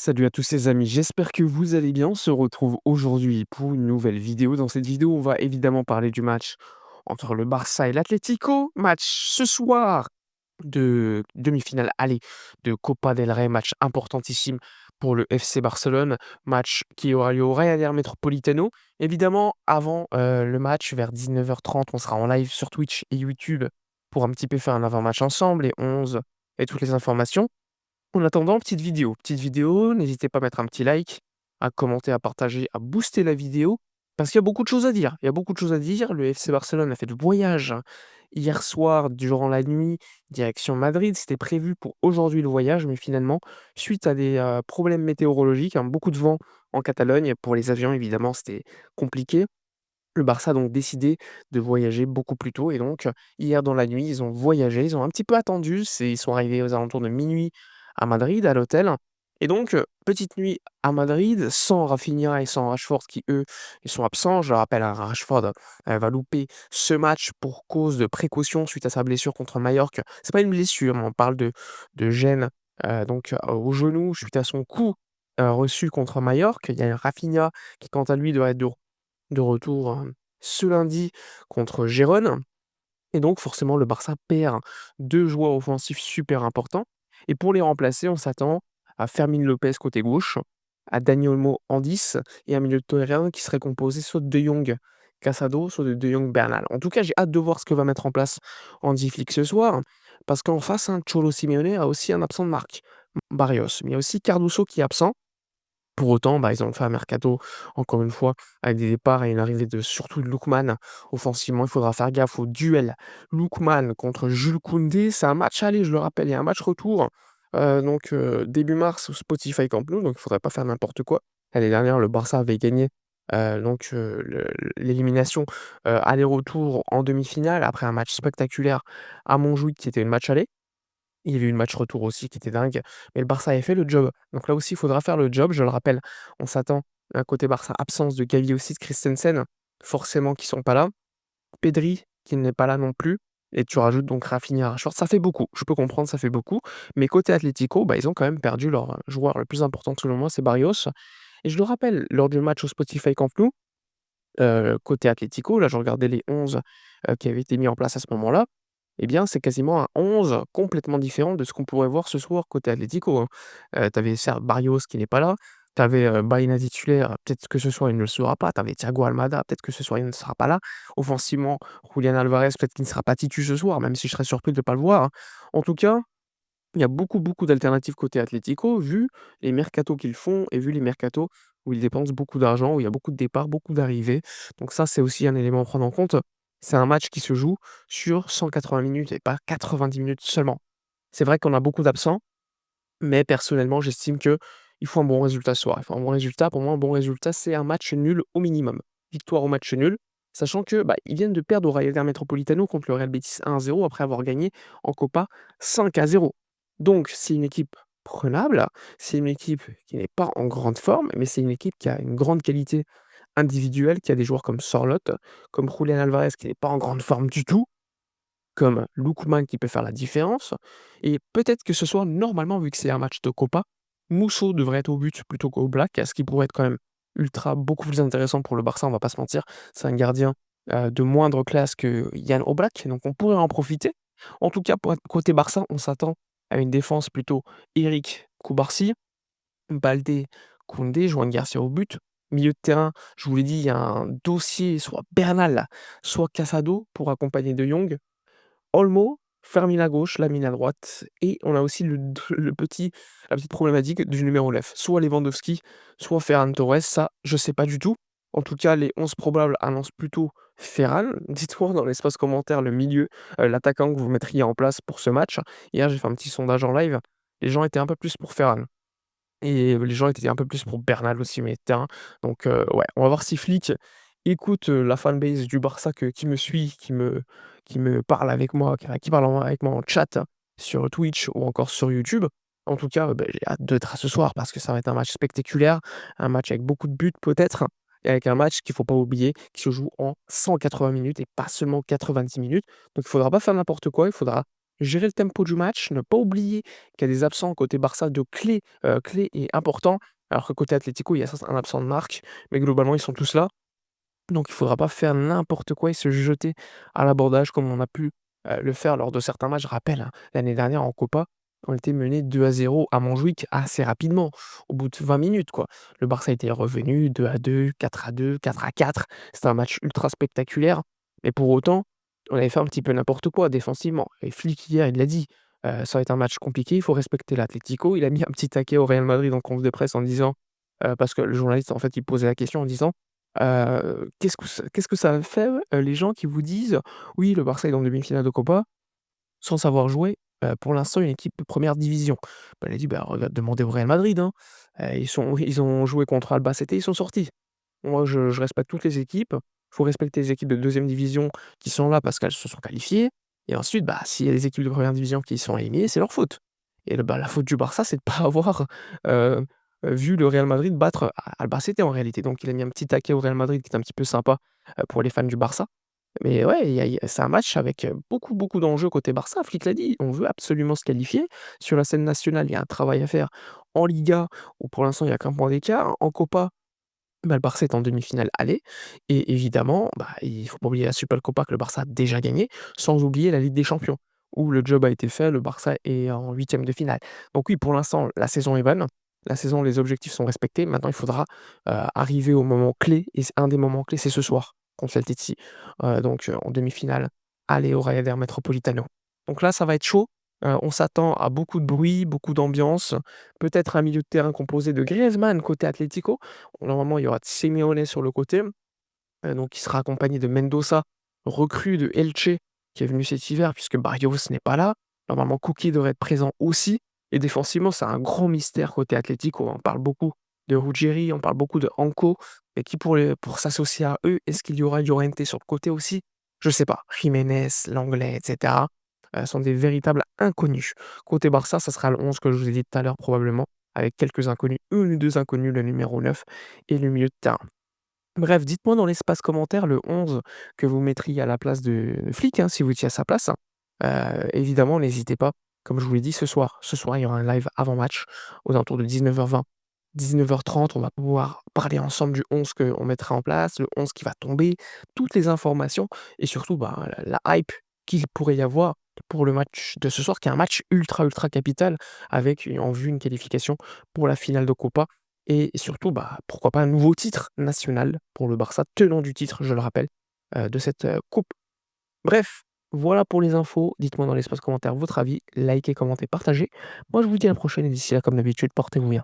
Salut à tous les amis, j'espère que vous allez bien. On se retrouve aujourd'hui pour une nouvelle vidéo. Dans cette vidéo, on va évidemment parler du match entre le Barça et l'Atlético. Match ce soir de demi-finale aller de Copa del Rey, match importantissime pour le FC Barcelone, match qui aura lieu au Real Metropolitano. Évidemment, avant le match, vers 19h30, on sera en live sur Twitch et YouTube pour un petit peu faire un avant-match ensemble, les 11 et toutes les informations. En attendant, petite vidéo, n'hésitez pas à mettre un petit like, à commenter, à partager, à booster la vidéo, parce qu'il y a beaucoup de choses à dire. Il y a beaucoup de choses à dire. Le FC Barcelone a fait le voyage hier soir, durant la nuit, direction Madrid. C'était prévu pour aujourd'hui le voyage, mais finalement, suite à des problèmes météorologiques, beaucoup de vent en Catalogne, pour les avions évidemment, c'était compliqué. Le Barça a donc décidé de voyager beaucoup plus tôt et donc, hier dans la nuit, ils ont voyagé, ils ont un petit peu attendu, ils sont arrivés aux alentours de minuit à Madrid, à l'hôtel et donc, petite nuit à Madrid, sans Rafinha et sans Rashford qui, eux, ils sont absents. Je le rappelle, hein, Rashford, va louper ce match pour cause de précaution suite à sa blessure contre Majorque. C'est pas une blessure, on parle de gêne, au genou suite à son coup, reçu contre Majorque. Il y a Rafinha qui, quant à lui, doit être de retour, ce lundi contre Gérone et donc forcément le Barça perd 2 joueurs offensifs super importants et pour les remplacer, on s'attend à Fermin Lopez côté gauche, à Dani Olmo en 10 et un milieu de terrain qui serait composé soit de Jong, Casado, soit de Jong, Bernal. En tout cas, j'ai hâte de voir ce que va mettre en place Hansi Flick ce soir parce qu'en face, Cholo Simeone a aussi un absent de marque, Barrios, mais il y a aussi Cardoso qui est absent. Pour autant, ils ont fait un mercato, encore une fois, avec des départs et une arrivée de surtout de Lookman. Offensivement, il faudra faire gaffe au duel Lookman contre Jules Koundé. C'est un match aller, je le rappelle, et un match retour, début mars au Spotify Camp Nou, donc il faudrait pas faire n'importe quoi. L'année dernière, le Barça avait gagné, l'élimination, aller-retour en demi-finale après un match spectaculaire à Montjuïc qui était le match aller. Il y avait eu le match retour aussi qui était dingue, mais le Barça avait fait le job. Donc là aussi, il faudra faire le job. Je le rappelle, on s'attend, côté Barça, absence de Gavi aussi, de Christensen, forcément qui sont pas là. Pedri qui n'est pas là non plus et tu rajoutes donc Rafinha, Rashford, ça fait beaucoup. Je peux comprendre, ça fait beaucoup, mais côté Atlético, ils ont quand même perdu leur, joueur le plus important selon moi, c'est Barrios et je le rappelle, lors du match au Spotify Camp Nou, côté Atlético, là, je regardais les 11, qui avaient été mis en place à ce moment-là. Eh bien, c'est quasiment un 11 complètement différent de ce qu'on pourrait voir ce soir côté Atlético, hein. Tu avais certes Barrios qui n'est pas là, tu avais, Baena titulaire, peut-être que ce soir il ne le sera pas, tu avais Thiago Almada, peut-être que ce soir il ne sera pas là. Offensivement, Julian Alvarez, peut-être qu'il ne sera pas titu ce soir, même si je serais surpris de ne pas le voir, hein. En tout cas, il y a beaucoup, beaucoup d'alternatives côté Atlético, vu les mercatos qu'ils font et vu les mercatos où ils dépensent beaucoup d'argent, où il y a beaucoup de départs, beaucoup d'arrivées. Donc ça, c'est aussi un élément à prendre en compte. C'est un match qui se joue sur 180 minutes et pas 90 minutes seulement. C'est vrai qu'on a beaucoup d'absents, mais personnellement, j'estime que il faut un bon résultat ce soir. Il faut un bon résultat. Pour moi, un bon résultat, c'est un match nul au minimum. Victoire au match nul, sachant que ils viennent de perdre au Rayo Metropolitano contre le Real Betis 1-0 après avoir gagné en Copa 5-0. Donc, c'est une équipe prenable, c'est une équipe qui n'est pas en grande forme, mais c'est une équipe qui a une grande qualité individuelle, qui a des joueurs comme Sorloth, comme Julian Alvarez qui n'est pas en grande forme du tout, comme Lookman qui peut faire la différence et peut-être que ce soir, normalement, vu que c'est un match de Copa, Musso devrait être au but plutôt qu'Oblak, ce qui pourrait être quand même beaucoup plus intéressant pour le Barça, on va pas se mentir. C'est un gardien, de moindre classe que Jan Oblak, donc on pourrait en profiter. En tout cas, pour être côté Barça, on s'attend à une défense plutôt Eric Cubarsí, Baldé, Koundé, Juan Garcia au but. Milieu de terrain, je vous l'ai dit, il y a un dossier soit Bernal, soit Casado pour accompagner De Jong. Olmo, Fermin à gauche, Lamine à droite et on a aussi le petit la petite problématique du numéro 9. Soit Lewandowski, soit Ferran Torres, ça, je sais pas du tout. En tout cas, les 11 probables annoncent plutôt Ferran. Dites-moi dans l'espace commentaire le milieu, l'attaquant que vous mettriez en place pour ce match. Hier, j'ai fait un petit sondage en live. Les gens étaient un peu plus pour Ferran et les gens étaient un peu plus pour Bernal aussi, milieu de terrain. Donc ouais, on va voir si Flick écoute, la fanbase du Barça qui me suit, qui me parle avec moi, qui parle avec moi en chat sur Twitch ou encore sur YouTube. En tout cas, j'ai hâte d'être à ce soir parce que ça va être un match spectaculaire, un match avec beaucoup de buts peut-être et avec un match qu'il faut pas oublier, qui se joue en 180 minutes et pas seulement 90 minutes. Donc il faudra pas faire n'importe quoi, il faudra gérer le tempo du match, ne pas oublier qu'il y a des absents côté Barça de clés et importants, alors que côté Atlético, il y a certes un absent de marque, mais globalement, ils sont tous là. Donc il faudra pas faire n'importe quoi et se jeter à l'abordage comme on a pu, le faire lors de certains matchs. Je rappelle, hein, l'année dernière en Copa, on était mené 2-0 à Montjuïc assez rapidement, au bout de 20 minutes, quoi. Le Barça était revenu 2-2, 4-2, 4-4. C'était un match ultra spectaculaire, mais pour autant, on avait fait un petit peu n'importe quoi défensivement et Flick hier, il l'a dit, ça va être un match compliqué, il faut respecter l'Atlético. Il a mis un petit taquet au Real Madrid en conf de presse en disant, parce que le journaliste, en fait, il posait la question en disant qu'est-ce que ça fait, les gens qui vous disent: «Oui, le Barça est en demi-finale de Copa», sans savoir jouer, pour l'instant une équipe de 1re division? Bah, il a dit: «Bah, regarde, demandez au Real Madrid, hein, ils ont joué contre Albacete, ils sont sortis. Moi, je respecte toutes les équipes. Il faut respecter les équipes de 2e division qui sont là parce qu'elles se sont qualifiées et ensuite, bah, s'il y a des équipes de 1re division qui sont éliminées, c'est leur faute» et bah, la faute du Barça, c'est de pas avoir, heu vu le Real Madrid battre Albacete en réalité. Donc il a mis un petit taquet au Real Madrid qui est un petit peu sympa, pour les fans du Barça. Mais ouais, il y a c'est un match avec, beaucoup, beaucoup d'enjeux côté Barça. Flick l'a dit, on veut absolument se qualifier. Sur la scène nationale, il y a un travail à faire. En Liga, où pour l'instant il y a qu'1 point d'écart. En Copa, bah, le Barça est en demi-finale aller et évidemment, bah, il faut pas oublier la Supercopa que le Barça a déjà gagnée, sans oublier la Ligue des Champions, où le job a été fait, le Barça est en huitième de finale. Donc oui, pour l'instant, la saison est bonne. La saison, les objectifs sont respectés. Maintenant, il faudra, arriver au moment clé et c un des moments clés, c'est ce soir contre l'Atleti. Donc en demi-finale, aller au Real Metropolitano. Donc là, ça va être chaud. On s'attend à beaucoup de bruit, beaucoup d'ambiance, peut-être un milieu de terrain composé de Griezmann côté Atlético. Normalement, il y aura Simeone sur le côté, donc il sera accompagné de Mendoza, recrue de Elche, qui est venu cet hiver puisque Barrios n'est pas là. Normalement, Koundé devrait être présent aussi et défensivement, c'est un grand mystère côté Atlético. On parle beaucoup de Ruggieri, on parle beaucoup de Anco et qui pour s'associer à eux? Est-ce qu'il y aura Llorente sur le côté aussi? Je sais pas. Jiménez, Lenglet et cetera, sont des véritables inconnus. Côté Barça, ça sera le 11 que je vous ai dit tout à l'heure probablement, avec quelques inconnus, 1 ou 2 inconnus, le numéro 9 et le milieu de terrain. Bref, dites-moi dans l'espace commentaire le 11 que vous mettriez à la place de Flick, hein, si vous étiez à sa place. Évidemment, n'hésitez pas, comme je vous l'ai dit ce soir. Ce soir, il y aura un live avant match aux alentours de 19:20, 19:30. On va pouvoir parler ensemble du 11 qu'on mettra en place, le 11 qui va tomber, toutes les informations et surtout, bah, la hype qu'il pourrait y avoir pour le match de ce soir, qui est un match ultra, ultra capital avec en vue une qualification pour la finale de Copa et surtout, bah, pourquoi pas un nouveau titre national pour le Barça, tenant du titre, je le rappelle, de cette, coupe. Bref, voilà pour les infos. Dites-moi dans l'espace commentaire votre avis, likez, commentez, partagez. Moi, je vous dis à la prochaine et d'ici là, comme d'habitude, portez-vous bien.